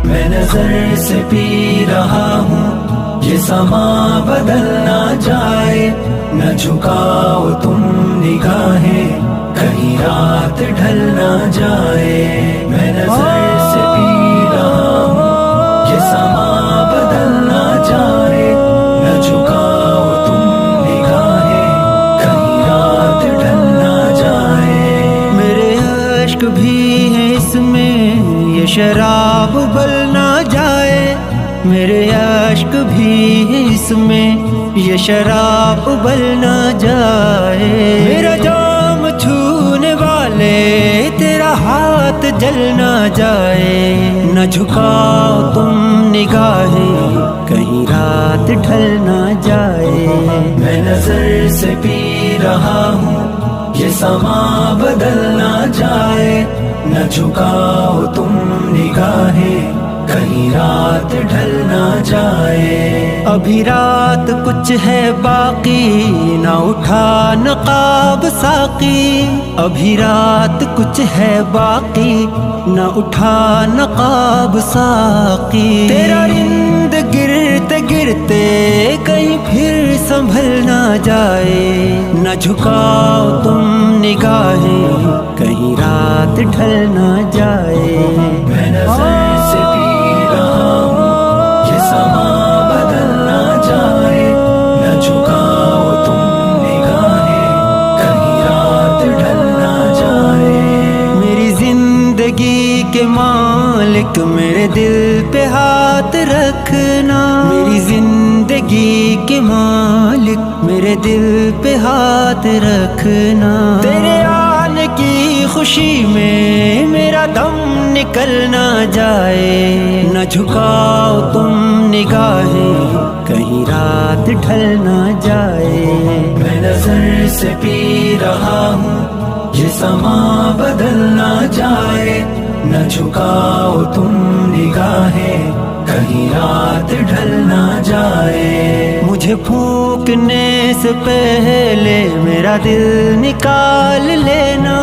میں نظر سے پی رہا ہوں یہ سما بدل نہ جائے، نہ جھکاؤ تم نگاہیں کہیں رات ڈھل نہ جائے۔ میں نظر سے پی رہا ہوں یہ سما بدل نہ جائے، نہ جھکاؤ تم نگاہیں کہیں رات ڈھل نہ جائے۔ میرے عشق بھی ہے اس میں یہ شراب ابل نہ جائے، میرے عشق بھی ہے اس میں یہ شراب ابل نہ جائے۔ میرا جام چھونے والے تیرا ہاتھ جل نہ جائے، نہ جھکاؤ تم نگاہیں کہیں رات ڈھل نہ جائے۔ میں نظر سے پی رہا ہوں یہ سما بدل نہ جائے، نہ جھکاؤ تم نگاہیں کہیں رات ڈھل نہ جائے۔ ابھی رات کچھ ہے باقی نہ اٹھا نقاب ساقی، ابھی رات کچھ ہے باقی نہ اٹھا نقاب ساقی۔ تیرا رند گرتے گرتے کہیں پھر سنبھل نہ جائے، نہ جھکاؤ تم نگاہیں کہیں رات ڈھل نہ جائے۔ میں نظر سے پی رہا ہوں یہ سما بدل نہ جائے، نہ جھکاؤ تم نگاہیں کہیں رات ڈھل نہ جائے۔ میری زندگی کے مالک میرے دل پہ ہاتھ رکھنا، میری زندگی کے مالک میرے دل پہ ہاتھ رکھنا۔ تیرے آنے کی خوشی میں میرا دم نکل نہ جائے، نہ جھکاؤ تم نگاہیں کہیں رات ڈھل نہ جائے۔ میں نظر سے پی رہا ہوں یہ سما بدل نہ جائے، نہ جھکاؤ تم نگاہیں کہیں رات ڈھل نہ جائے۔ مجھے پھونکنے سے پہلے میرا دل نکال لینا،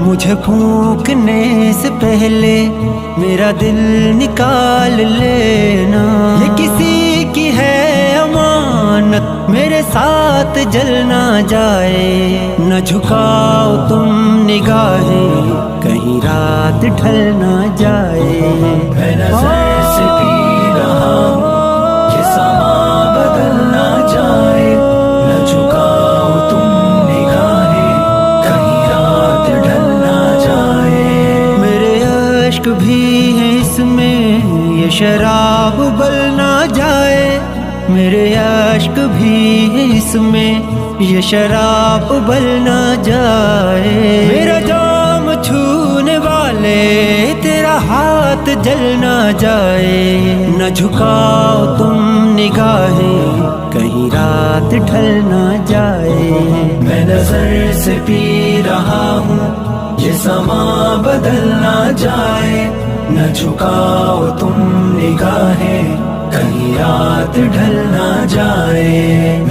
مجھے پھونکنے سے پہلے میرا دل نکال لینا۔ یہ کسی کی ہے امانت میرے ساتھ جل نہ جائے، نہ جھکاؤ تم نگاہیں کہیں رات ڈھل نہ جائے۔ میں نظر سے پی رہا ہوں یہ سما بدل نہ جائے، نہ جھکاؤ تم نگاہیں کہیں رات ڈھل نہ جائے۔ میرے عشق بھی ہے اس میں یہ شراب ابل نہ جائے، میرے عشق بھی ہے اس میں یہ شراب ابل نہ جائے۔ میرا جام چھونے والے تیرا ہاتھ جل نہ جائے، نہ جھکاؤ تم نگاہیں کہیں رات ڈھل نہ جائے۔ میں نظر سے پی رہا ہوں یہ سما بدل نہ جائے، نہ جھکاؤ تم نگاہیں کہیں رات ڈھل نہ جائے۔